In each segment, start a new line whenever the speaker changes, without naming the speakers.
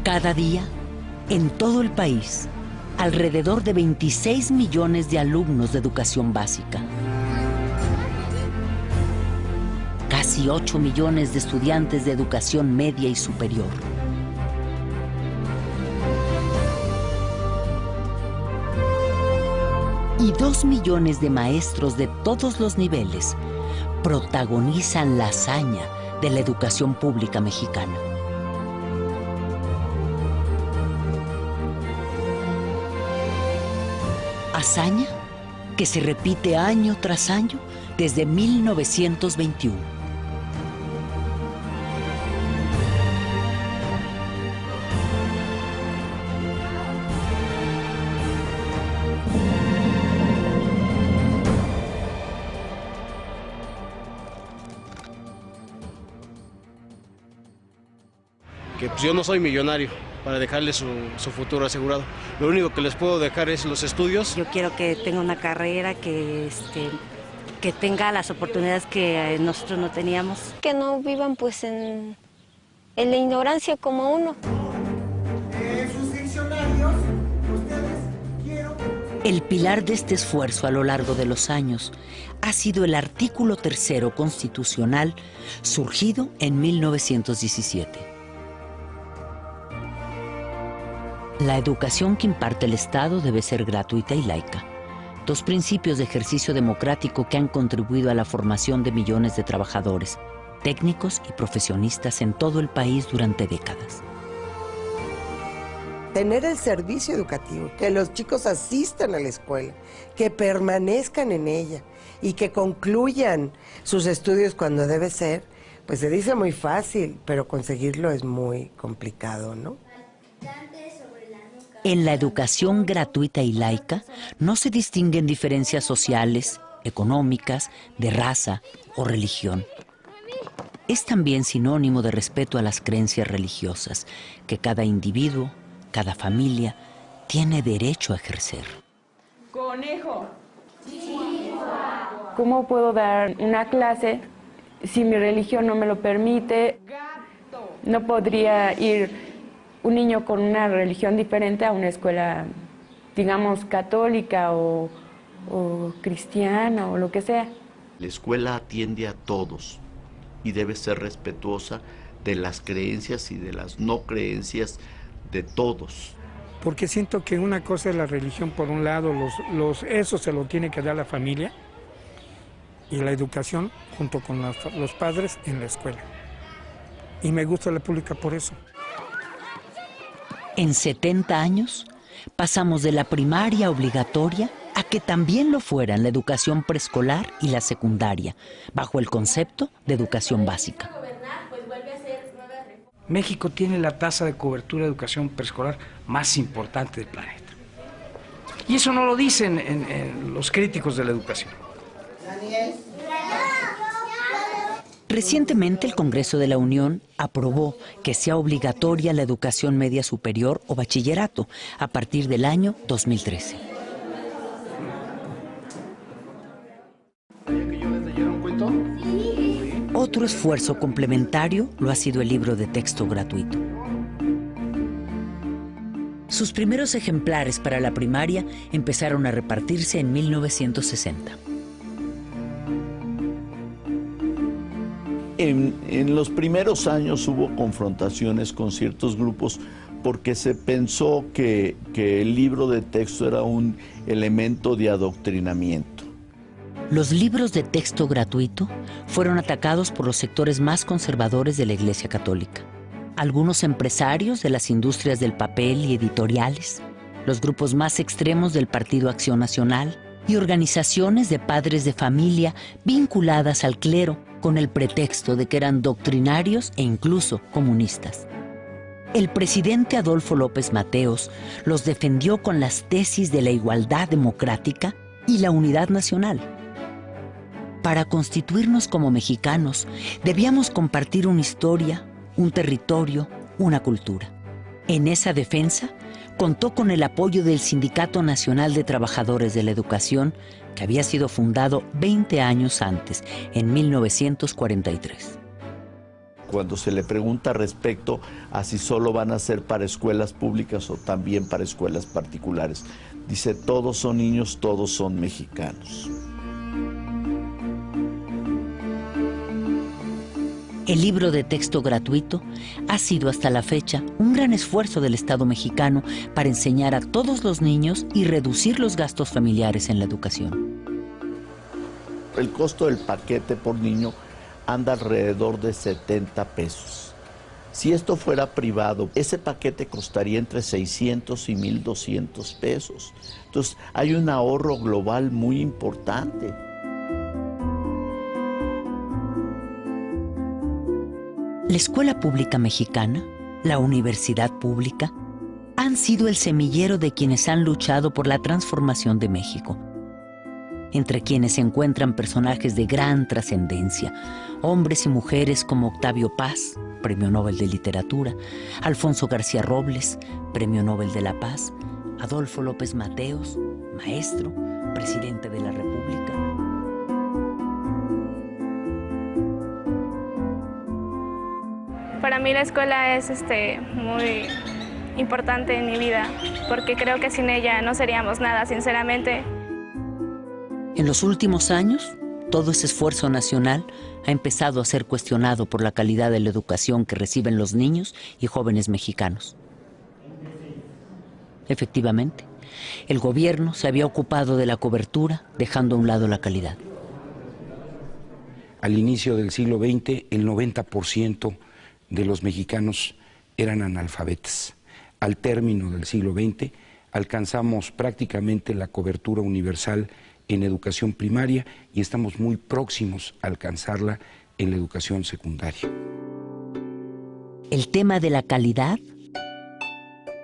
Cada día, en todo el país, alrededor de 26 millones de alumnos de educación básica. Casi 8 millones de estudiantes de educación media y superior. Y 2 millones de maestros de todos los niveles protagonizan la hazaña de la educación pública mexicana. Hazaña que se repite año tras año desde 1921.
Que pues yo no soy millonario para dejarles su futuro asegurado. Lo único que les puedo dejar es los estudios.
Yo quiero que tenga una carrera, que tenga las oportunidades que nosotros no teníamos.
Que no vivan pues en la ignorancia como uno.
Sus diccionarios, ustedes quiero...
El pilar de este esfuerzo a lo largo de los años ha sido el artículo 3 constitucional surgido en 1917. La educación que imparte el Estado debe ser gratuita y laica. Dos principios de ejercicio democrático que han contribuido a la formación de millones de trabajadores, técnicos y profesionistas en todo el país durante décadas.
Tener el servicio educativo, que los chicos asistan a la escuela, que permanezcan en ella y que concluyan sus estudios cuando debe ser, pues se dice muy fácil, pero conseguirlo es muy complicado, ¿no?
En la educación gratuita y laica no se distinguen diferencias sociales, económicas, de raza o religión. Es también sinónimo de respeto a las creencias religiosas que cada individuo, cada familia, tiene derecho a ejercer.
Conejo. ¿Cómo puedo dar una clase si mi religión no me lo permite? No podría ir un niño con una religión diferente a una escuela, digamos, católica o cristiana o lo que sea.
La escuela atiende a todos y debe ser respetuosa de las creencias y de las no creencias de todos.
Porque siento que una cosa es la religión por un lado, eso se lo tiene que dar la familia, y la educación junto con los padres en la escuela. Y me gusta la pública por eso.
En 70 años, pasamos de la primaria obligatoria a que también lo fueran la educación preescolar y la secundaria, bajo el concepto de educación básica.
México tiene la tasa de cobertura de educación preescolar más importante del planeta. Y eso no lo dicen en los críticos de la educación.
Recientemente el Congreso de la Unión aprobó que sea obligatoria la educación media superior o bachillerato a partir del año 2013. Otro esfuerzo complementario lo ha sido el libro de texto gratuito. Sus primeros ejemplares para la primaria empezaron a repartirse en 1960.
En los primeros años hubo confrontaciones con ciertos grupos porque se pensó que el libro de texto era un elemento de adoctrinamiento.
Los libros de texto gratuito fueron atacados por los sectores más conservadores de la Iglesia Católica. Algunos empresarios de las industrias del papel y editoriales, los grupos más extremos del Partido Acción Nacional y organizaciones de padres de familia vinculadas al clero con el pretexto de que eran doctrinarios e incluso comunistas. El presidente Adolfo López Mateos los defendió con las tesis de la igualdad democrática y la unidad nacional. Para constituirnos como mexicanos, debíamos compartir una historia, un territorio, una cultura. En esa defensa, contó con el apoyo del Sindicato Nacional de Trabajadores de la Educación, que había sido fundado 20 años antes, en 1943.
cuando se le pregunta respecto a si solo van a ser para escuelas públicas o también para escuelas particulares. Dice, todos son niños, todos son mexicanos.
El libro de texto gratuito ha sido hasta la fecha un gran esfuerzo del Estado mexicano para enseñar a todos los niños y reducir los gastos familiares en la educación.
El costo del paquete por niño anda alrededor de 70 pesos. Si esto fuera privado, ese paquete costaría entre 600 y 1,200 pesos. Entonces, hay un ahorro global muy importante.
La escuela pública mexicana, la universidad pública, han sido el semillero de quienes han luchado por la transformación de México, entre quienes se encuentran personajes de gran trascendencia, hombres y mujeres como Octavio Paz, Premio Nobel de Literatura, Alfonso García Robles, Premio Nobel de la Paz, Adolfo López Mateos, maestro, presidente de la República.
Para mí la escuela es muy importante en mi vida, porque creo que sin ella no seríamos nada, sinceramente.
En los últimos años, todo ese esfuerzo nacional ha empezado a ser cuestionado por la calidad de la educación que reciben los niños y jóvenes mexicanos. Efectivamente, el gobierno se había ocupado de la cobertura, dejando a un lado la calidad.
Al inicio del siglo XX, el 90% de los mexicanos eran analfabetas. Al término del siglo XX, alcanzamos prácticamente la cobertura universal en educación primaria y estamos muy próximos a alcanzarla en la educación secundaria.
El tema de la calidad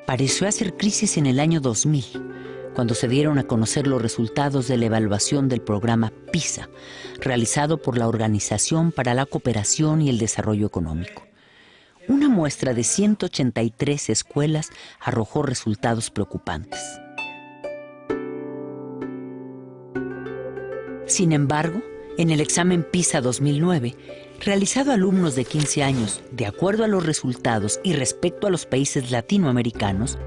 pareció hacer crisis en el año 2000, cuando se dieron a conocer los resultados de la evaluación del programa PISA, realizado por la Organización para la Cooperación y el Desarrollo Económico. Una muestra de 183 escuelas arrojó resultados preocupantes. Sin embargo, en el examen PISA 2009, realizado a alumnos de 15 años, de acuerdo a los resultados y respecto a los países latinoamericanos,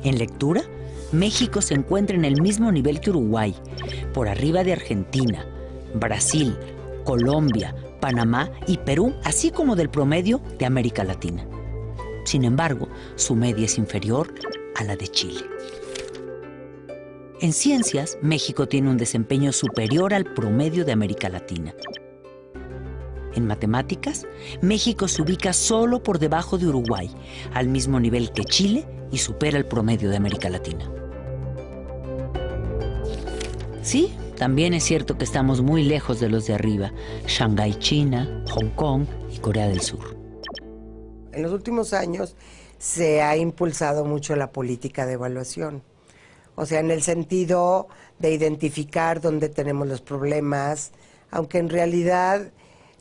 en lectura, México se encuentra en el mismo nivel que Uruguay, por arriba de Argentina, Brasil, Colombia, Panamá y Perú, así como del promedio de América Latina. Sin embargo, su media es inferior a la de Chile. En ciencias, México tiene un desempeño superior al promedio de América Latina. En matemáticas, México se ubica solo por debajo de Uruguay, al mismo nivel que Chile y supera el promedio de América Latina. Sí, también es cierto que estamos muy lejos de los de arriba, Shanghái, China, Hong Kong y Corea del Sur.
En los últimos años se ha impulsado mucho la política de evaluación. O sea, en el sentido de identificar dónde tenemos los problemas, aunque en realidad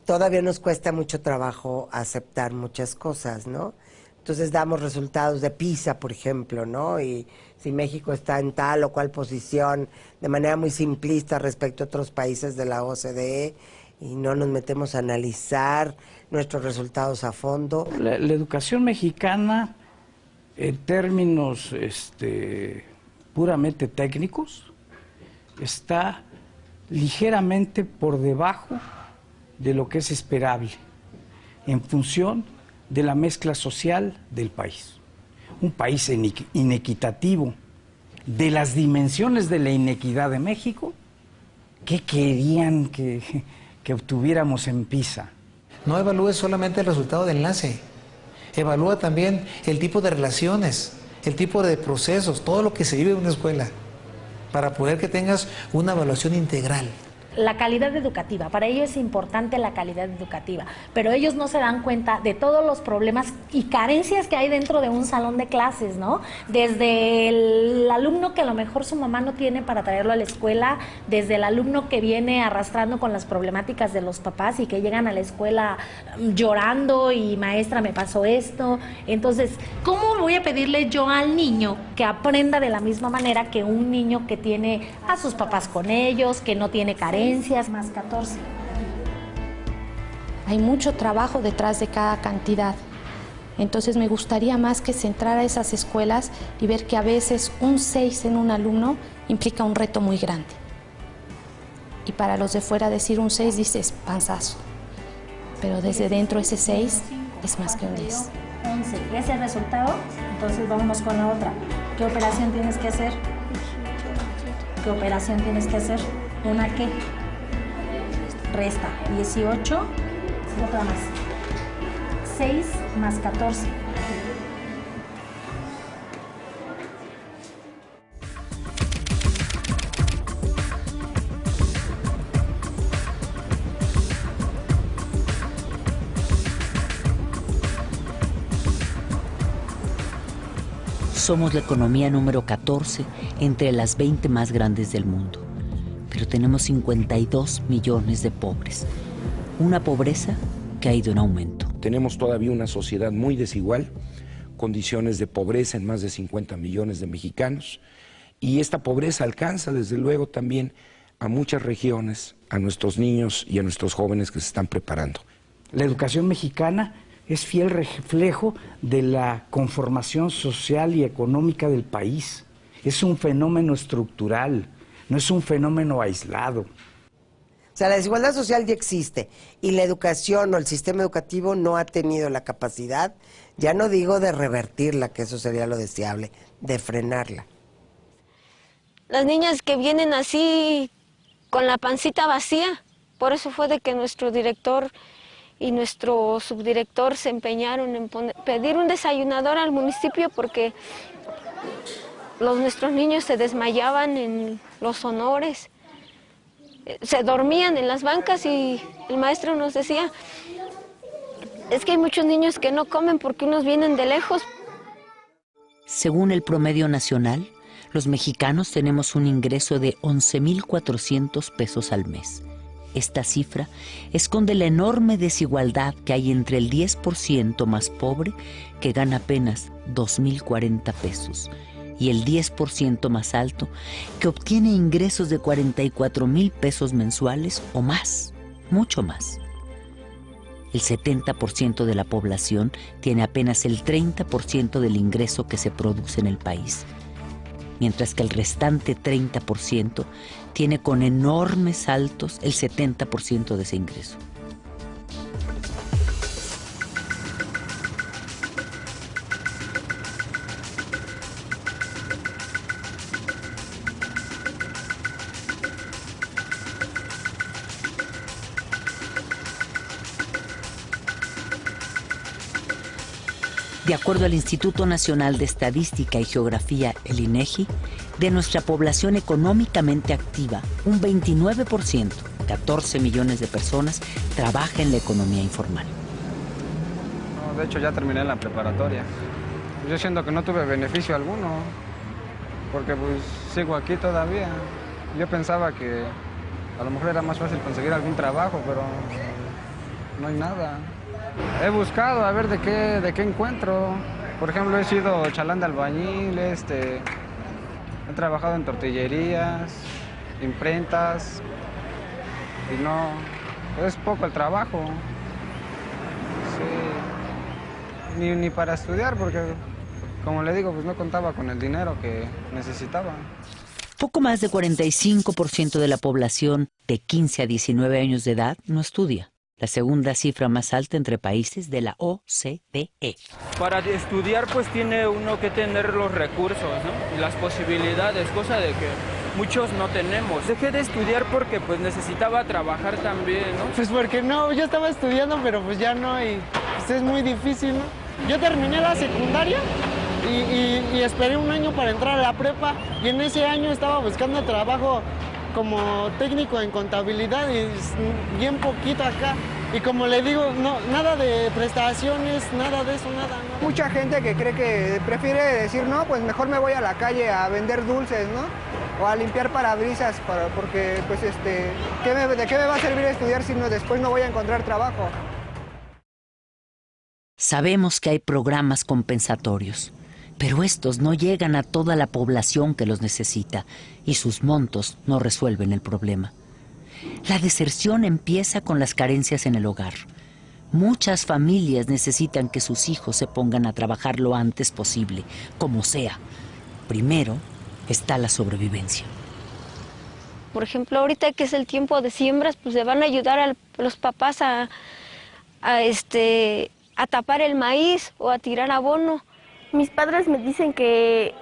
todavía nos cuesta mucho trabajo aceptar muchas cosas, ¿no? Entonces damos resultados de PISA, por ejemplo, ¿no? Y si México está en tal o cual posición, de manera muy simplista respecto a otros países de la OCDE, y no nos metemos a analizar nuestros resultados a fondo.
La educación mexicana, en términos puramente técnicos, está ligeramente por debajo de lo que es esperable en función de la mezcla social del país. Un país inequitativo, de las dimensiones de la inequidad de México, ¿qué querían que obtuviéramos en PISA?
No evalúe solamente el resultado de enlace, evalúa también el tipo de relaciones, el tipo de procesos, todo lo que se vive en una escuela, para poder que tengas una evaluación integral.
La calidad educativa, para ellos es importante la calidad educativa, pero ellos no se dan cuenta de todos los problemas y carencias que hay dentro de un salón de clases, ¿no? Desde el alumno que a lo mejor su mamá no tiene para traerlo a la escuela, desde el alumno que viene arrastrando con las problemáticas de los papás y que llegan a la escuela llorando y maestra me pasó esto. Entonces, ¿cómo voy a pedirle yo al niño que aprenda de la misma manera que un niño que tiene a sus papás con ellos, que no tiene carencias? Más 14.
Hay mucho trabajo detrás de cada cantidad. Entonces me gustaría más que centrar a esas escuelas y ver que a veces un 6 en un alumno implica un reto muy grande. Y para los de fuera decir un 6 dices panzazo, pero desde dentro ese 6 es más que un 10.
11. ¿Ese es el resultado? Entonces vámonos con la otra. ¿Qué operación tienes que hacer? ¿Qué operación tienes que hacer? ¿Una qué? Resta. 18. Otra más. 6 más 14.
Somos la economía número 14 entre las 20 más grandes del mundo, pero tenemos 52 millones de pobres, una pobreza que ha ido en aumento.
Tenemos todavía una sociedad muy desigual, condiciones de pobreza en más de 50 millones de mexicanos, y esta pobreza alcanza desde luego también a muchas regiones, a nuestros niños y a nuestros jóvenes que se están preparando.
La educación mexicana es fiel reflejo de la conformación social y económica del país. Es un fenómeno estructural, no es un fenómeno aislado.
O sea, la desigualdad social ya existe y la educación o el sistema educativo no ha tenido la capacidad, ya no digo de revertirla, que eso sería lo deseable, de frenarla.
Las niñas que vienen así con la pancita vacía, por eso fue de que nuestro director y nuestro subdirector se empeñaron en pedir un desayunador al municipio porque nuestros niños se desmayaban en los honores, se dormían en las bancas y el maestro nos decía, es que hay muchos niños que no comen porque unos vienen de lejos.
Según el promedio nacional, los mexicanos tenemos un ingreso de 11,400 pesos al mes. Esta cifra esconde la enorme desigualdad que hay entre el 10% más pobre, que gana apenas 2,040 pesos, y el 10% más alto, que obtiene ingresos de 44,000 pesos mensuales o más, mucho más. El 70% de la población tiene apenas el 30% del ingreso que se produce en el país, mientras que el restante 30% tiene con enormes saltos el 70% de ese ingreso. De acuerdo al Instituto Nacional de Estadística y Geografía, el INEGI, de nuestra población económicamente activa, un 29%, 14 millones de personas, trabaja en la economía informal.
No, de hecho ya terminé la preparatoria. Yo siento que no tuve beneficio alguno, porque pues sigo aquí todavía. Yo pensaba que a lo mejor era más fácil conseguir algún trabajo, pero no hay nada. He buscado a ver de qué encuentro. Por ejemplo, he sido chalán de albañil, he trabajado en tortillerías, imprentas, y no, es poco el trabajo. Sí. Ni para estudiar, porque, como le digo, pues no contaba con el dinero que necesitaba.
Poco más de 45% de la población de 15 a 19 años de edad no estudia. La segunda cifra más alta entre países de la OCDE.
Para estudiar pues tiene uno que tener los recursos, ¿no? Y las posibilidades, cosa de que muchos no tenemos. Dejé de estudiar porque pues necesitaba trabajar también, ¿no?
Pues porque no, yo estaba estudiando pero pues ya no y pues es muy difícil, ¿no? Yo terminé la secundaria y esperé un año para entrar a la prepa y en ese año estaba buscando trabajo como técnico en contabilidad y bien poquito acá. Y como le digo, no, nada de prestaciones, nada de eso, nada. No.
Mucha gente que cree que prefiere decir, no, pues mejor me voy a la calle a vender dulces, ¿no? O a limpiar parabrisas, porque pues ¿de qué me va a servir estudiar si después no voy a encontrar trabajo?
Sabemos que hay programas compensatorios, pero estos no llegan a toda la población que los necesita y sus montos no resuelven el problema. La deserción empieza con las carencias en el hogar. Muchas familias necesitan que sus hijos se pongan a trabajar lo antes posible, como sea. Primero está la sobrevivencia.
Por ejemplo, ahorita que es el tiempo de siembras, pues le van a ayudar a los papás a tapar el maíz o a tirar abono.
Mis padres me dicen que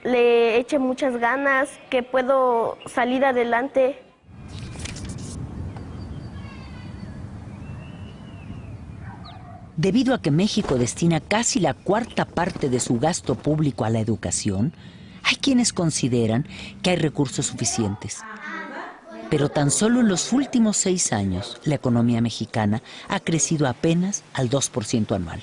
le eche muchas ganas, que puedo salir adelante.
Debido a que México destina casi la cuarta parte de su gasto público a la educación, hay quienes consideran que hay recursos suficientes. Pero tan solo en los últimos 6 años, la economía mexicana ha crecido apenas al 2% anual.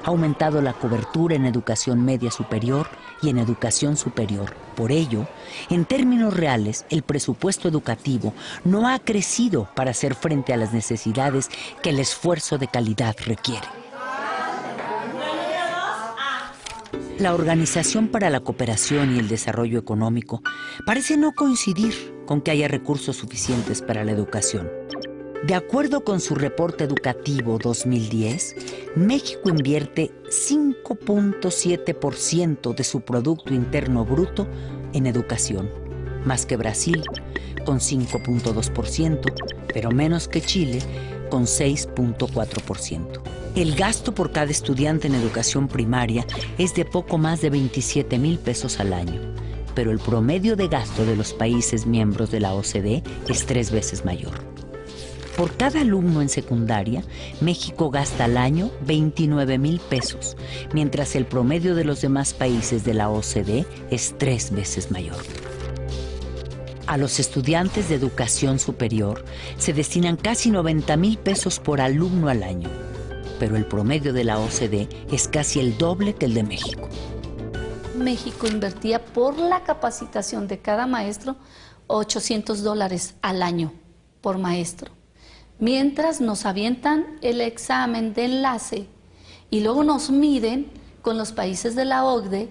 Ha aumentado la cobertura en educación media superior y en educación superior. Por ello, en términos reales, el presupuesto educativo no ha crecido para hacer frente a las necesidades que el esfuerzo de calidad requiere. La Organización para la Cooperación y el Desarrollo Económico parece no coincidir con que haya recursos suficientes para la educación. De acuerdo con su reporte educativo 2010, México invierte 5.7% de su Producto Interno Bruto en educación, más que Brasil, con 5.2%, pero menos que Chile, con 6.4%. El gasto por cada estudiante en educación primaria es de poco más de 27,000 pesos al año, pero el promedio de gasto de los países miembros de la OCDE es 3 veces mayor. Por cada alumno en secundaria, México gasta al año 29,000 pesos, mientras el promedio de los demás países de la OCDE es 3 veces mayor. A los estudiantes de educación superior se destinan casi 90,000 pesos por alumno al año, pero el promedio de la OCDE es casi el doble que el de México.
México invertía por la capacitación de cada maestro $800 al año por maestro, mientras nos avientan el examen de enlace y luego nos miden con los países de la OCDE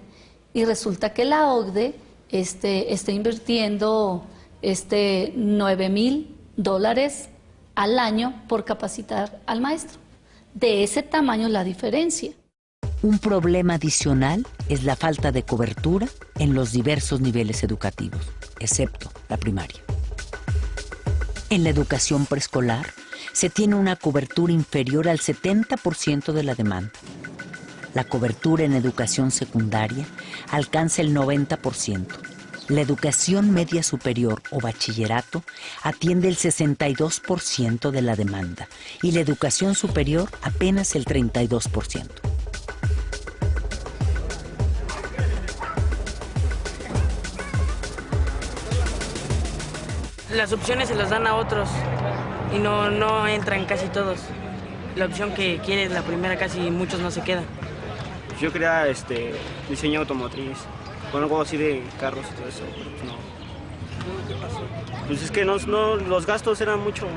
y resulta que la OCDE está invirtiendo $9,000 al año por capacitar al maestro. De ese tamaño la diferencia.
Un problema adicional es la falta de cobertura en los diversos niveles educativos, excepto la primaria. En la educación preescolar se tiene una cobertura inferior al 70% de la demanda. La cobertura en educación secundaria alcanza el 90%. La educación media superior o bachillerato atiende el 62% de la demanda y la educación superior apenas el 32%.
Las opciones se las dan a otros y no entran casi todos. La opción que quiere la primera casi muchos no se quedan.
Yo quería diseño automotriz, con algo así de carros y todo eso, pero pues no. Pues es que los gastos eran muchos.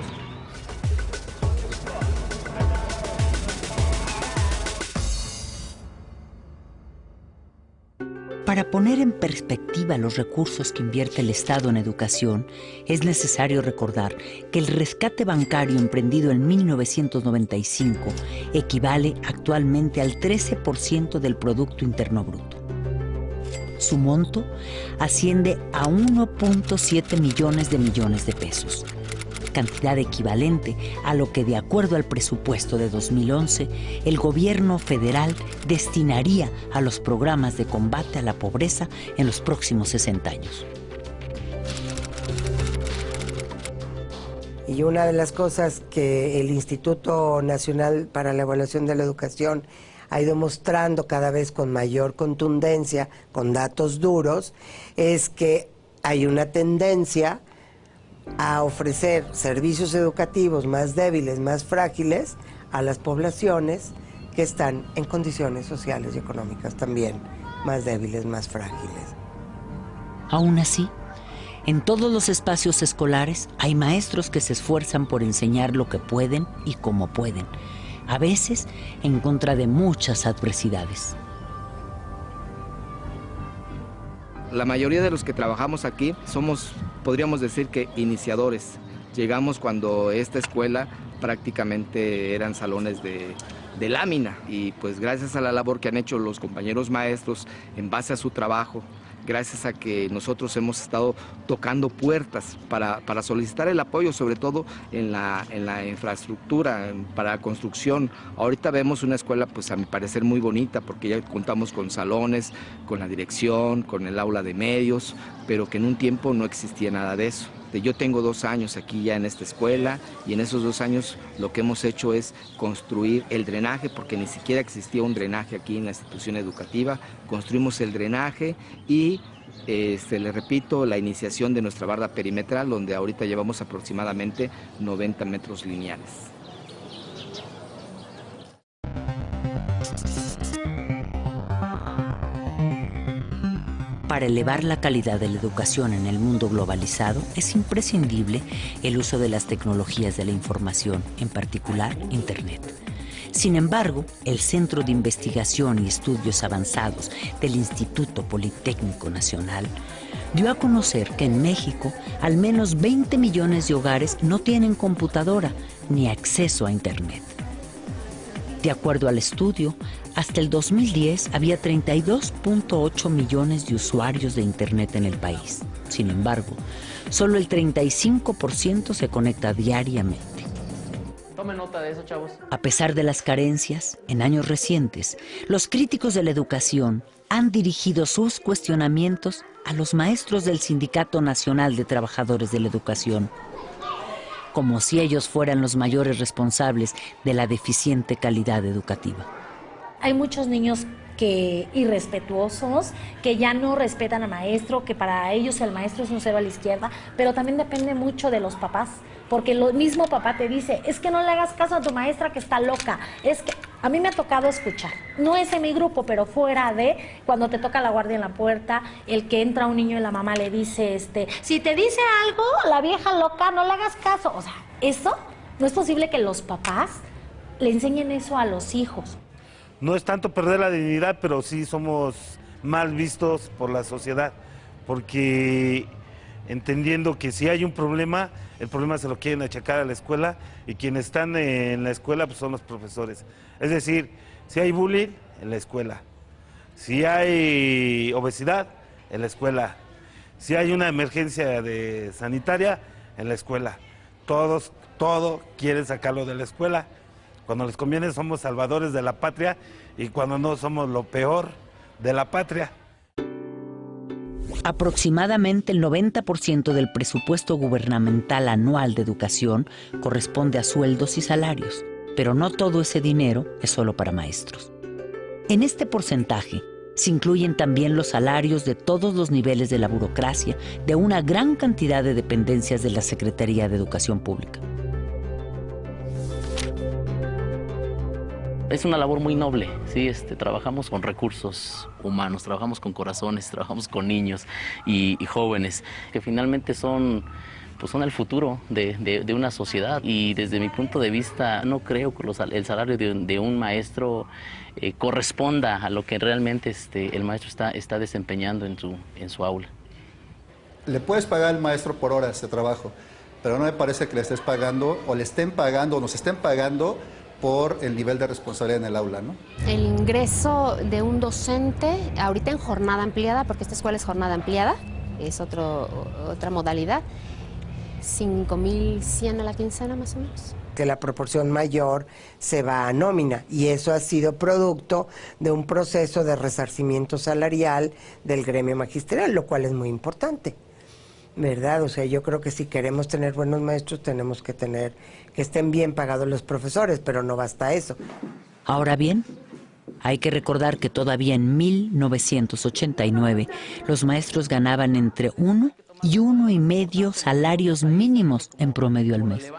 Para poner en perspectiva los recursos que invierte el Estado en educación, es necesario recordar que el rescate bancario emprendido en 1995 equivale actualmente al 13% del Producto Interno Bruto. Su monto asciende a 1.7 millones de pesos, cantidad equivalente a lo que, de acuerdo al presupuesto de 2011, el gobierno federal destinaría a los programas de combate a la pobreza en los próximos 60 años.
Y una de las cosas que el Instituto Nacional para la Evaluación de la Educación ha ido mostrando cada vez con mayor contundencia, con datos duros, es que hay una tendencia a ofrecer servicios educativos más débiles, más frágiles a las poblaciones que están en condiciones sociales y económicas también más débiles, más frágiles.
Aún así, en todos los espacios escolares hay maestros que se esfuerzan por enseñar lo que pueden y cómo pueden, a veces en contra de muchas adversidades.
La mayoría de los que trabajamos aquí somos, podríamos decir que iniciadores. Llegamos cuando esta escuela prácticamente eran salones de lámina, y pues gracias a la labor que han hecho los compañeros maestros en base a su trabajo, gracias a que nosotros hemos estado tocando puertas para solicitar el apoyo, sobre todo en la infraestructura, para la construcción. Ahorita vemos una escuela, pues a mi parecer muy bonita, porque ya contamos con salones, con la dirección, con el aula de medios, pero que en un tiempo no existía nada de eso. Yo tengo 2 años aquí ya en esta escuela, y en esos 2 años lo que hemos hecho es construir el drenaje, porque ni siquiera existía un drenaje aquí en la institución educativa. Construimos el drenaje y, le repito, la iniciación de nuestra barda perimetral, donde ahorita llevamos aproximadamente 90 metros lineales.
Para elevar la calidad de la educación en el mundo globalizado, es imprescindible el uso de las tecnologías de la información, en particular Internet. Sin embargo, el Centro de Investigación y Estudios Avanzados del Instituto Politécnico Nacional dio a conocer que en México al menos 20 millones de hogares no tienen computadora ni acceso a Internet. De acuerdo al estudio, hasta el 2010 había 32.8 millones de usuarios de Internet en el país. Sin embargo, solo el 35% se conecta diariamente.
Tomen nota de eso, chavos.
A pesar de las carencias, en años recientes, los críticos de la educación han dirigido sus cuestionamientos a los maestros del Sindicato Nacional de Trabajadores de la Educación, como si ellos fueran los mayores responsables de la deficiente calidad educativa.
Hay muchos niños irrespetuosos, que ya no respetan al maestro, que para ellos el maestro es un cero a la izquierda, pero también depende mucho de los papás, porque el mismo papá te dice, es que no le hagas caso a tu maestra que está loca, es que a mí me ha tocado escuchar, no es en mi grupo, pero fuera de, cuando te toca la guardia en la puerta, el que entra un niño y la mamá le dice, si te dice algo, la vieja loca, no le hagas caso. O sea, eso no es posible que los papás le enseñen eso a los hijos.
No es tanto perder la dignidad, pero sí somos mal vistos por la sociedad, porque entendiendo que si hay un problema, el problema se lo quieren achacar a la escuela, y quienes están en la escuela pues son los profesores. Es decir, si hay bullying, en la escuela. Si hay obesidad, en la escuela. Si hay una emergencia sanitaria, en la escuela. Todo quieren sacarlo de la escuela. Cuando les conviene somos salvadores de la patria, y cuando no somos lo peor de la patria.
Aproximadamente el 90% del presupuesto gubernamental anual de educación corresponde a sueldos y salarios, pero no todo ese dinero es solo para maestros. En este porcentaje se incluyen también los salarios de todos los niveles de la burocracia de una gran cantidad de dependencias de la Secretaría de Educación Pública.
Es una labor muy noble, ¿sí? Trabajamos con recursos humanos, trabajamos con corazones, trabajamos con niños y jóvenes, que finalmente son el futuro de una sociedad. Y desde mi punto de vista, no creo que el salario de un maestro corresponda a lo que realmente el maestro está desempeñando en su aula.
Le puedes pagar al maestro por horas de trabajo, pero no me parece que le estés pagando, o le estén pagando, o nos estén pagando por el nivel de responsabilidad en el aula, ¿no?
El ingreso de un docente, ahorita en jornada ampliada, porque esta escuela es jornada ampliada, es otra modalidad, 5,100 a la quincena más o menos.
Que la proporción mayor se va a nómina, y eso ha sido producto de un proceso de resarcimiento salarial del gremio magisterial, lo cual es muy importante, ¿verdad? O sea, yo creo que si queremos tener buenos maestros, tenemos que tener que estén bien pagados los profesores, pero no basta eso.
Ahora bien, hay que recordar que todavía en 1989 los maestros ganaban entre 1 y 1,5 salarios mínimos en promedio al mes.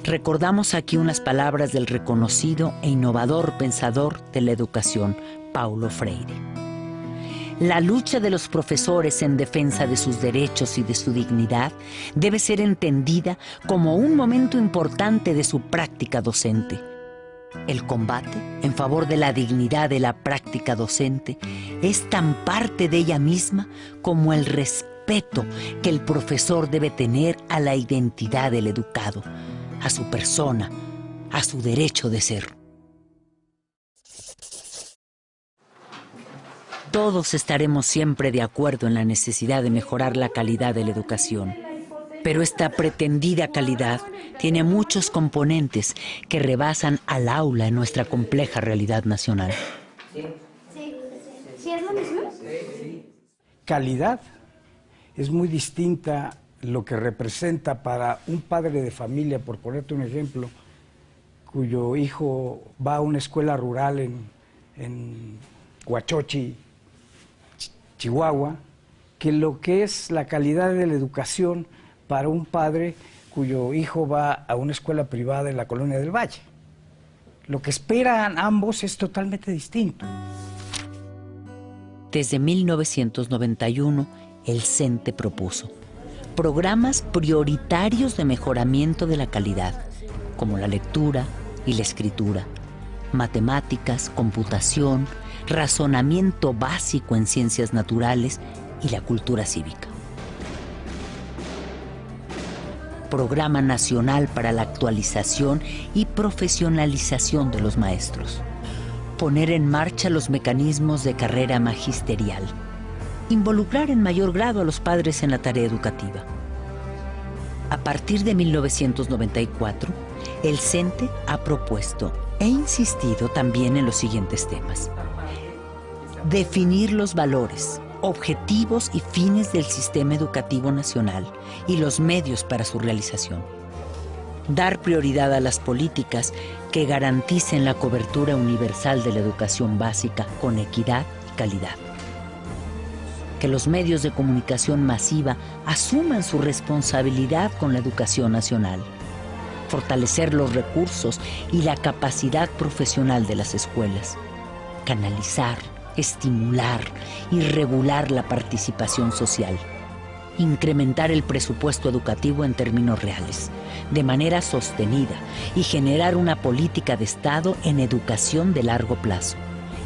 Recordamos aquí unas palabras del reconocido e innovador pensador de la educación, Paulo Freire. La lucha de los profesores en defensa de sus derechos y de su dignidad debe ser entendida como un momento importante de su práctica docente. El combate en favor de la dignidad de la práctica docente es tan parte de ella misma como el respeto respeto que el profesor debe tener a la identidad del educado, a su persona, a su derecho de ser. Todos estaremos siempre de acuerdo en la necesidad de mejorar la calidad de la educación. Pero esta pretendida calidad tiene muchos componentes que rebasan al aula en nuestra compleja realidad nacional.
¿Sí es lo mismo?
Calidad es muy distinta lo que representa para un padre de familia, por ponerte un ejemplo, cuyo hijo va a una escuela rural en Huachochi, Chihuahua, que lo que es la calidad de la educación para un padre cuyo hijo va a una escuela privada en la Colonia del Valle. Lo que esperan ambos es totalmente distinto.
Desde 1991, el CENTE propuso programas prioritarios de mejoramiento de la calidad, como la lectura y la escritura, matemáticas, computación, razonamiento básico en ciencias naturales y la cultura cívica. Programa Nacional para la Actualización y Profesionalización de los Maestros. Poner en marcha los mecanismos de carrera magisterial. Involucrar en mayor grado a los padres en la tarea educativa. A partir de 1994, el CENTE ha propuesto e insistido también en los siguientes temas. Definir los valores, objetivos y fines del sistema educativo nacional y los medios para su realización. Dar prioridad a las políticas que garanticen la cobertura universal de la educación básica con equidad y calidad. Que los medios de comunicación masiva asuman su responsabilidad con la educación nacional. Fortalecer los recursos y la capacidad profesional de las escuelas. Canalizar, estimular y regular la participación social. Incrementar el presupuesto educativo en términos reales, de manera sostenida, y generar una política de Estado en educación de largo plazo.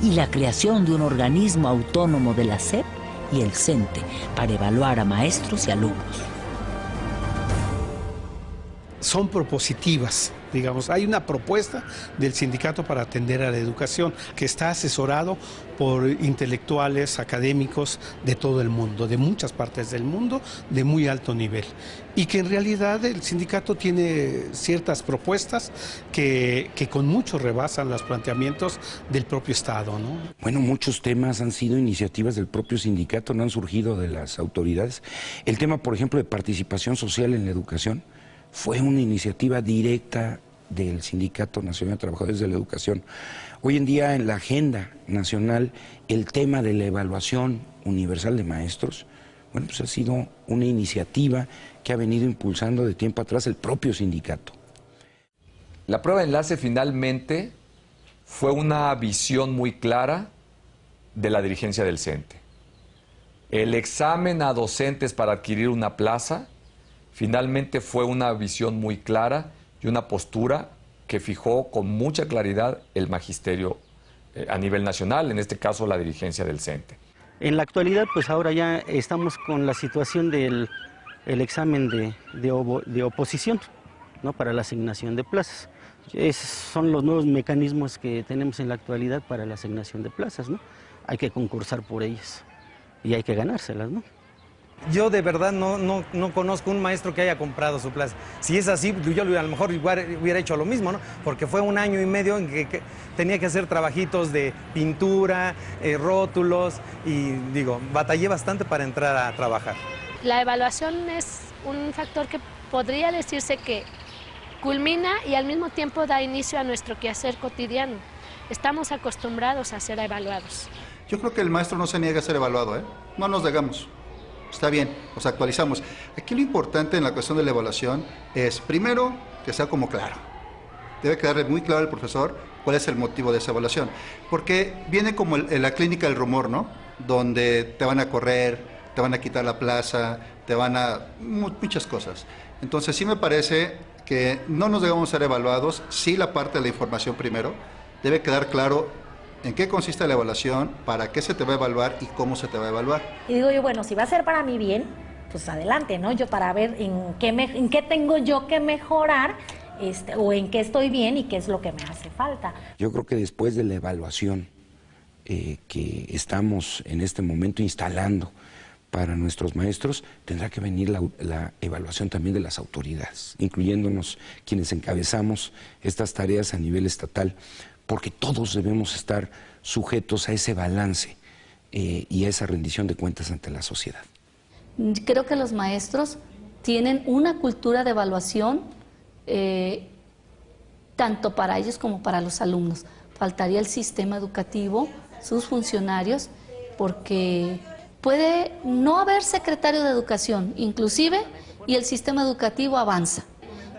Y la creación de un organismo autónomo de la SEP y el CENTE para evaluar a maestros y alumnos.
Son propositivas, digamos. Hay una propuesta del sindicato para atender a la educación que está asesorado por intelectuales, académicos de todo el mundo, de muchas partes del mundo, de muy alto nivel. Y que en realidad el sindicato tiene ciertas propuestas que con mucho rebasan los planteamientos del propio Estado, ¿no?
Bueno, muchos temas han sido iniciativas del propio sindicato, no han surgido de las autoridades. El tema, por ejemplo, de participación social en la educación, fue una iniciativa directa del Sindicato Nacional de Trabajadores de la Educación. Hoy en día en la agenda nacional el tema de la evaluación universal de maestros, bueno, pues ha sido una iniciativa que ha venido impulsando de tiempo atrás el propio sindicato.
La prueba de enlace finalmente fue una visión muy clara de la dirigencia del CENTE. El examen a docentes para adquirir una plaza finalmente fue una visión muy clara y una postura que fijó con mucha claridad el magisterio a nivel nacional, en este caso la dirigencia del CENTE.
En la actualidad, pues ahora ya estamos con la situación del examen de oposición, ¿no?, para la asignación de plazas. Esos son los nuevos mecanismos que tenemos en la actualidad para la asignación de plazas, ¿no? Hay que concursar por ellas y hay que ganárselas, ¿no?
Yo de verdad no conozco un maestro que haya comprado su plaza. Si es así, yo a lo mejor igual hubiera hecho lo mismo, ¿no? Porque fue 1 año y medio en que tenía que hacer trabajitos de pintura, rótulos, y digo, batallé bastante para entrar a trabajar.
La evaluación es un factor que podría decirse que culmina y al mismo tiempo da inicio a nuestro quehacer cotidiano. Estamos acostumbrados a ser evaluados.
Yo creo que el maestro no se niega a ser evaluado, ¿eh? No nos negamos. Está bien, nos actualizamos. Aquí lo importante en la cuestión de la evaluación es, primero, que sea como claro. Debe quedarle muy claro al profesor cuál es el motivo de esa evaluación. Porque viene como en la clínica del rumor, ¿no? Donde te van a correr, te van a quitar la plaza, te van a... muchas cosas. Entonces sí me parece que no nos debemos ser evaluados, sí la parte de la información primero. Debe quedar claro en qué consiste la evaluación, para qué se te va a evaluar y cómo se te va a evaluar.
Y digo yo, bueno, si va a ser para mi bien, pues adelante, ¿no? Yo para ver en qué tengo yo que mejorar, o en qué estoy bien y qué es lo que me hace falta.
Yo creo que después de la evaluación que estamos en este momento instalando para nuestros maestros, tendrá que venir la evaluación también de las autoridades, incluyéndonos quienes encabezamos estas tareas a nivel estatal, porque todos debemos estar sujetos a ese balance y a esa rendición de cuentas ante la sociedad.
Creo que los maestros tienen una cultura de evaluación tanto para ellos como para los alumnos. Faltaría el sistema educativo, sus funcionarios, porque puede no haber secretario de educación, inclusive, y el sistema educativo avanza.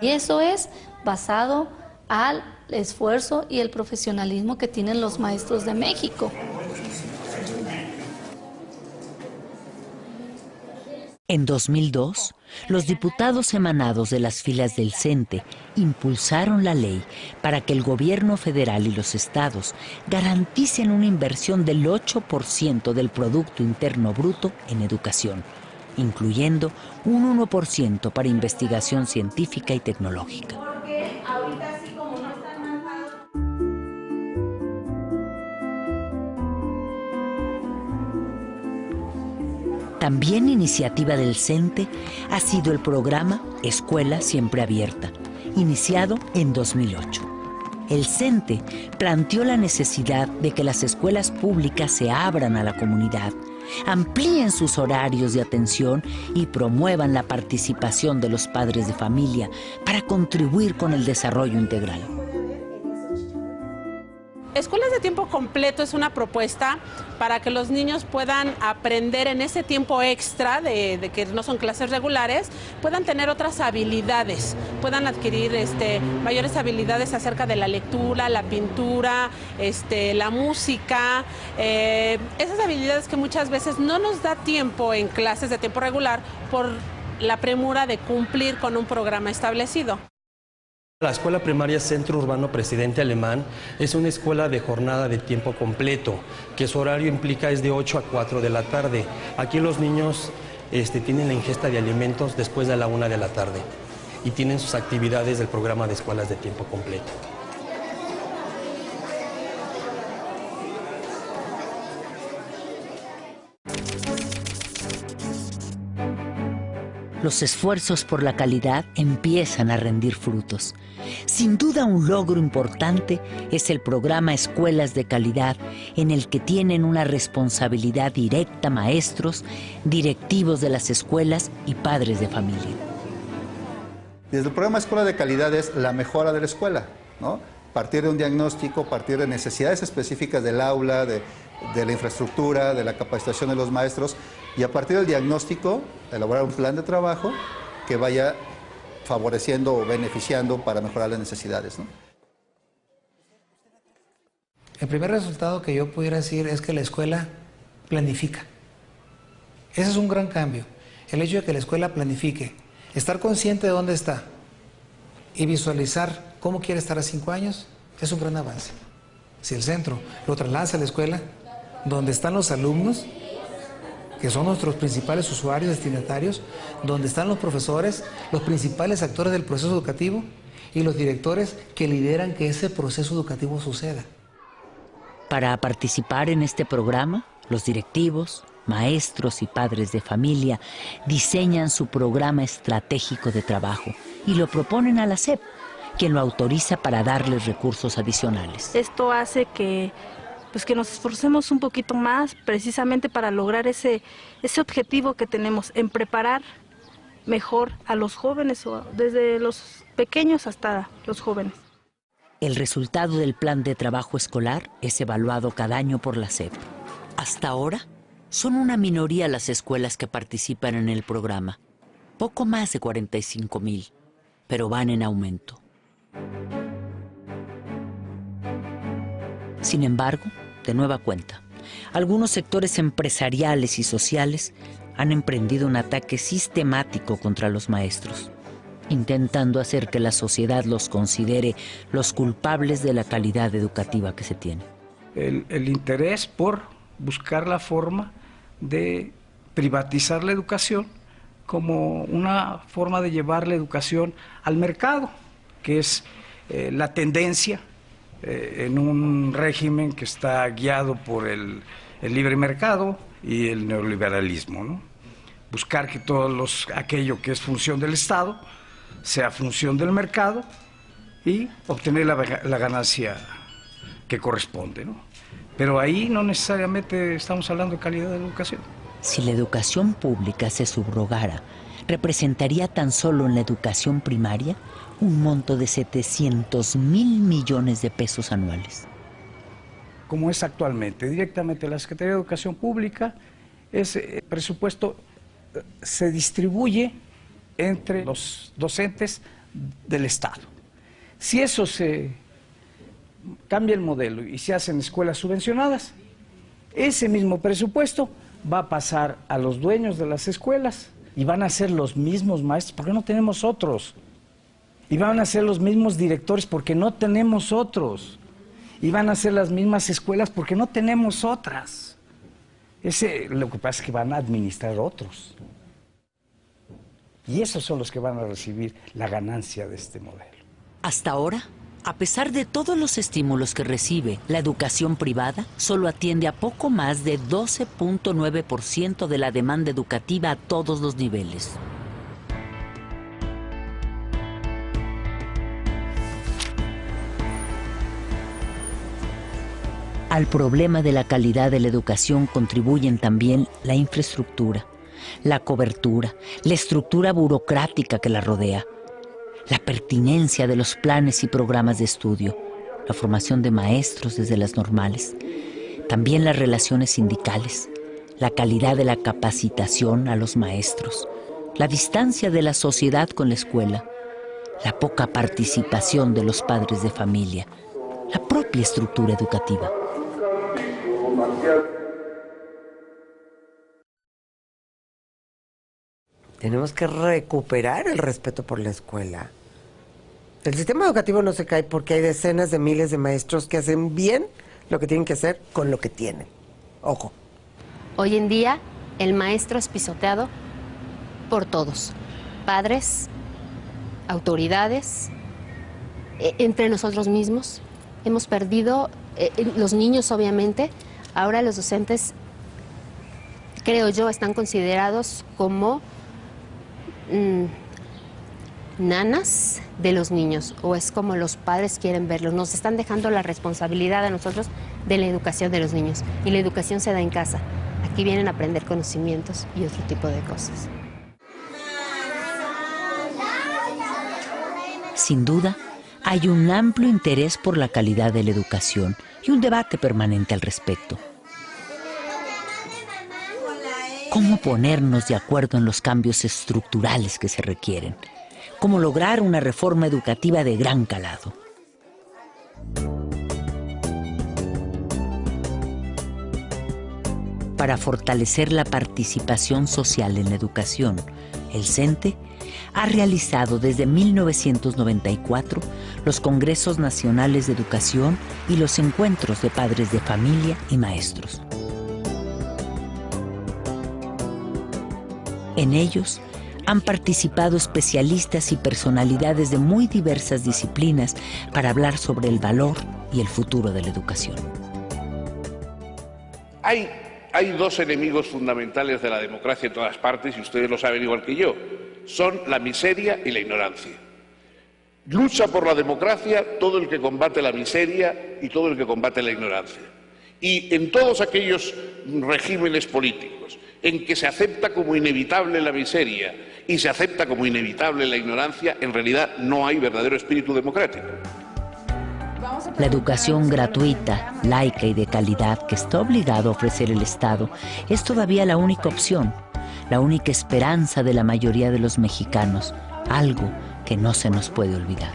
Y eso es basado al esfuerzo y el profesionalismo que tienen los maestros de México.
En 2002, los diputados emanados de las filas del CENTE impulsaron la ley para que el gobierno federal y los estados garanticen una inversión del 8% del Producto Interno Bruto en educación, incluyendo un 1% para investigación científica y tecnológica. También iniciativa del CENTE ha sido el programa Escuela Siempre Abierta, iniciado en 2008. El CENTE planteó la necesidad de que las escuelas públicas se abran a la comunidad, amplíen sus horarios de atención y promuevan la participación de los padres de familia para contribuir con el desarrollo integral.
Escuelas de tiempo completo es una propuesta para que los niños puedan aprender en ese tiempo extra de que no son clases regulares, puedan tener otras habilidades, puedan adquirir mayores habilidades acerca de la lectura, la pintura, la música, esas habilidades que muchas veces no nos da tiempo en clases de tiempo regular por la premura de cumplir con un programa establecido.
La Escuela Primaria Centro Urbano Presidente Alemán es una escuela de jornada de tiempo completo, que su horario implica es de 8 a 4 de la tarde. Aquí los niños tienen la ingesta de alimentos después de la 1 de la tarde y tienen sus actividades del programa de escuelas de tiempo completo.
Los esfuerzos por la calidad empiezan a rendir frutos. Sin duda, un logro importante es el programa Escuelas de Calidad, en el que tienen una responsabilidad directa maestros, directivos de las escuelas y padres de familia.
Desde el programa Escuela de Calidad es la mejora de la escuela, ¿no? Partir de un diagnóstico, partir de necesidades específicas del aula, de la infraestructura, de la capacitación de los maestros, y a partir del diagnóstico elaborar un plan de trabajo que vaya favoreciendo o beneficiando para mejorar las necesidades, ¿no?
El primer resultado que yo pudiera decir es que la escuela planifica. Ese es un gran cambio, el hecho de que la escuela planifique, estar consciente de dónde está y visualizar cómo quiere estar a 5 años, es un gran avance. Si el centro lo traslada a la escuela, donde están los alumnos, que son nuestros principales usuarios destinatarios, donde están los profesores, los principales actores del proceso educativo y los directores que lideran que ese proceso educativo suceda.
Para participar en este programa, los directivos, maestros y padres de familia diseñan su programa estratégico de trabajo y lo proponen a la SEP, quien lo autoriza para darles recursos adicionales.
Esto hace que nos esforcemos un poquito más precisamente para lograr ese objetivo que tenemos en preparar mejor a los jóvenes, desde los pequeños hasta los jóvenes.
El resultado del plan de trabajo escolar es evaluado cada año por la SEP. Hasta ahora, son una minoría las escuelas que participan en el programa, poco más de 45,000, pero van en aumento. Sin embargo, de nueva cuenta, algunos sectores empresariales y sociales han emprendido un ataque sistemático contra los maestros, intentando hacer que la sociedad los considere los culpables de la calidad educativa que se tiene.
El interés por buscar la forma de privatizar la educación como una forma de llevar la educación al mercado, que es la tendencia en un régimen que está guiado por el libre mercado y el neoliberalismo, ¿no? Buscar que aquello que es función del Estado sea función del mercado y obtener la ganancia que corresponde, ¿no? Pero ahí no necesariamente estamos hablando de calidad de educación.
Si la educación pública se subrogara, representaría tan solo en la educación primaria un monto de 700,000 millones de pesos anuales.
Como es actualmente, directamente la Secretaría de Educación Pública, ese presupuesto se distribuye entre los docentes del Estado. Si eso se cambia el modelo y se hacen escuelas subvencionadas, ese mismo presupuesto va a pasar a los dueños de las escuelas y van a ser los mismos maestros, porque no tenemos otros. Y van a ser los mismos directores, porque no tenemos otros. Y van a ser las mismas escuelas, porque no tenemos otras. Lo que pasa es que van a administrar otros. Y esos son los que van a recibir la ganancia de este modelo.
Hasta ahora, a pesar de todos los estímulos que recibe, la educación privada solo atiende a poco más de 12.9% de la demanda educativa a todos los niveles. Al problema de la calidad de la educación contribuyen también la infraestructura, la cobertura, la estructura burocrática que la rodea, la pertinencia de los planes y programas de estudio, la formación de maestros desde las normales, también las relaciones sindicales, la calidad de la capacitación a los maestros, la distancia de la sociedad con la escuela, la poca participación de los padres de familia, la propia estructura educativa.
Tenemos que recuperar el respeto por la escuela. El sistema educativo no se cae porque hay decenas de miles de maestros que hacen bien lo que tienen que hacer con lo que tienen. Ojo.
Hoy en día, el maestro es pisoteado por todos. Padres, autoridades, entre nosotros mismos. Hemos perdido, los niños obviamente, ahora los docentes, creo yo, están considerados como nanas de los niños, o es como los padres quieren verlos. Nos están dejando la responsabilidad a nosotros de la educación de los niños, y la educación se da en casa. Aquí vienen a aprender conocimientos y otro tipo de cosas.
Sin duda, hay un amplio interés por la calidad de la educación y un debate permanente al respecto. ¿Cómo ponernos de acuerdo en los cambios estructurales que se requieren? ¿Cómo lograr una reforma educativa de gran calado? Para fortalecer la participación social en la educación, el CENTE ha realizado desde 1994 los Congresos Nacionales de Educación y los encuentros de padres de familia y maestros. En ellos han participado especialistas y personalidades de muy diversas disciplinas para hablar sobre el valor y el futuro de la educación.
Hay dos enemigos fundamentales de la democracia en todas partes, y ustedes lo saben igual que yo. Son la miseria y la ignorancia. Lucha por la democracia todo el que combate la miseria y todo el que combate la ignorancia. Y en todos aquellos regímenes políticos en que se acepta como inevitable la miseria y se acepta como inevitable la ignorancia, en realidad no hay verdadero espíritu democrático.
La educación gratuita, laica y de calidad que está obligado a ofrecer el Estado es todavía la única opción, la única esperanza de la mayoría de los mexicanos, algo que no se nos puede olvidar.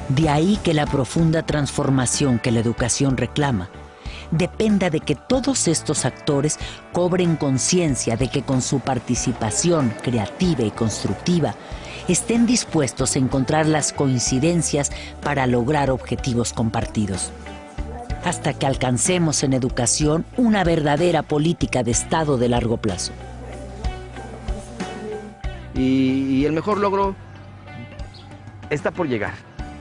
De ahí que la profunda transformación que la educación reclama dependa de que todos estos actores cobren conciencia de que con su participación creativa y constructiva estén dispuestos a encontrar las coincidencias para lograr objetivos compartidos. hasta que alcancemos en educación una verdadera política de Estado de largo plazo.
Y el mejor logro está por llegar.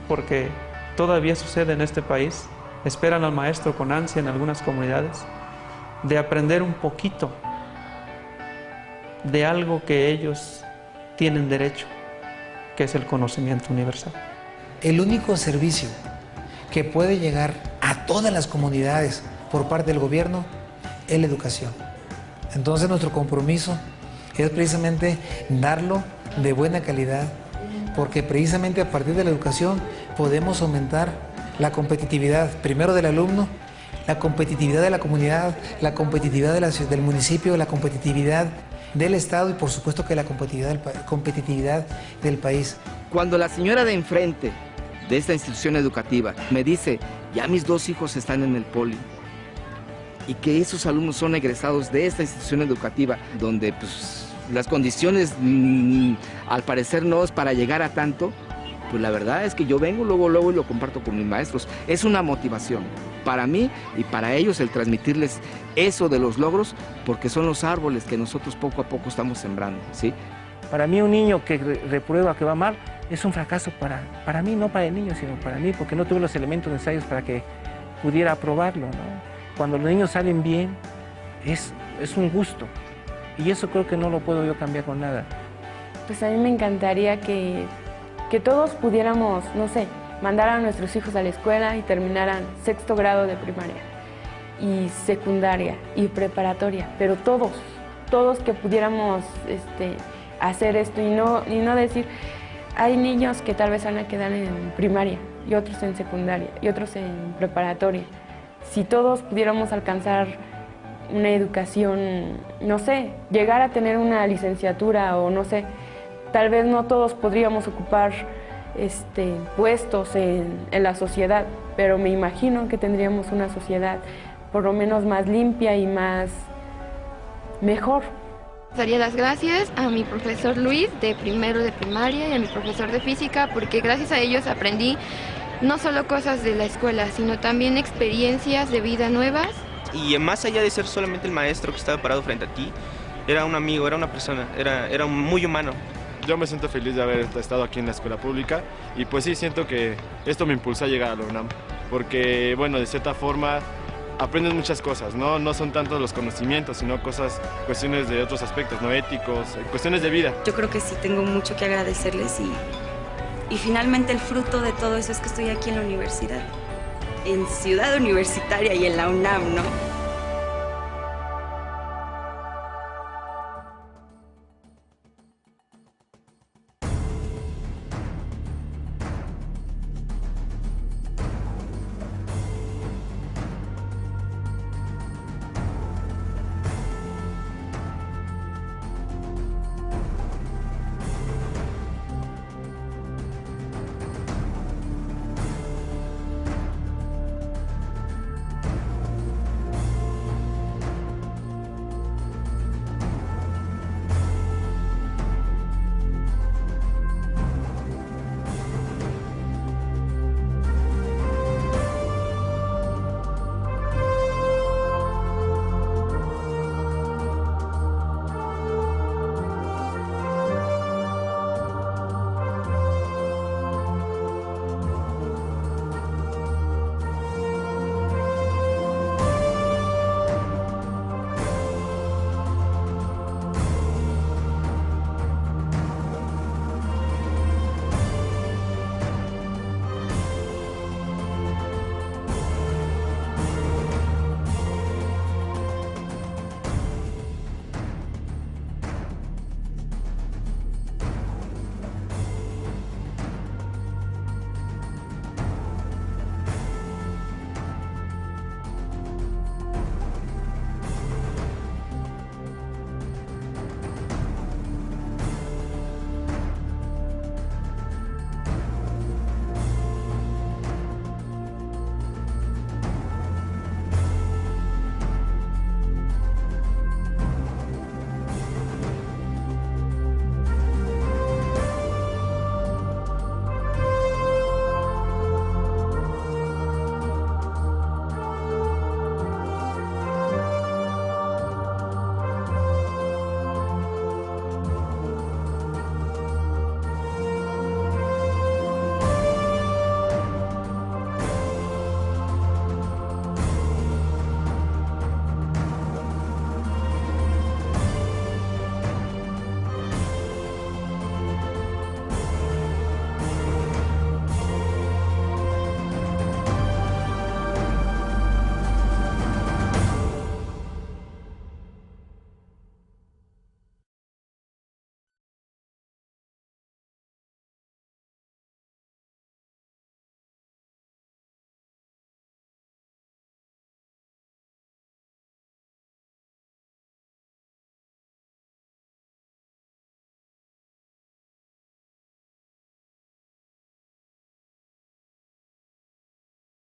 Porque todavía sucede en este país, esperan al maestro con ansia en algunas comunidades, de aprender un poquito de algo que ellos tienen derecho, que es el conocimiento universal.
El único servicio que puede llegar a todas las comunidades por parte del gobierno es la educación. Entonces nuestro compromiso es precisamente darlo de buena calidad, porque precisamente a partir de la educación podemos aumentar la competitividad, primero del alumno, la competitividad de la comunidad, la competitividad del municipio, la competitividad del Estado y por supuesto que la competitividad del país.
Cuando la señora de enfrente de esta institución educativa me dice, ya mis 2 hijos están en el poli, y que esos alumnos son egresados de esta institución educativa, donde pues, las condiciones al parecer no es para llegar a tanto, pues la verdad es que yo vengo luego y lo comparto con mis maestros. Es una motivación para mí y para ellos el transmitirles eso de los logros, porque son los árboles que nosotros poco a poco estamos sembrando, ¿sí?
Para mí un niño que reprueba, que va mal, es un fracaso para mí, no para el niño, sino para mí, porque no tuve los elementos necesarios para que pudiera aprobarlo, ¿no? Cuando los niños salen bien, es un gusto, y eso creo que no lo puedo yo cambiar con nada.
Pues a mí me encantaría que todos pudiéramos, no sé, mandar a nuestros hijos a la escuela y terminaran 6º grado de primaria, y secundaria, y preparatoria, pero todos que pudiéramos hacer esto y no decir, hay niños que tal vez van a quedar en primaria, y otros en secundaria, y otros en preparatoria. Si todos pudiéramos alcanzar una educación, no sé, llegar a tener una licenciatura o no sé, tal vez no todos podríamos ocupar puestos en la sociedad, pero me imagino que tendríamos una sociedad por lo menos más limpia y más mejor.
Daría las gracias a mi profesor Luis de primero de primaria y a mi profesor de física, porque gracias a ellos aprendí no solo cosas de la escuela, sino también experiencias de vida nuevas.
Y más allá de ser solamente el maestro que estaba parado frente a ti, era un amigo, era una persona, era muy humano.
Yo me siento feliz de haber estado aquí en la escuela pública y pues sí, siento que esto me impulsó a llegar a la UNAM, porque bueno, de cierta forma aprendes muchas cosas, no son tanto los conocimientos, sino cuestiones de otros aspectos, no éticos, cuestiones de vida.
Yo creo que sí tengo mucho que agradecerles y finalmente el fruto de todo eso es que estoy aquí en la universidad, en Ciudad Universitaria y en la UNAM, ¿no?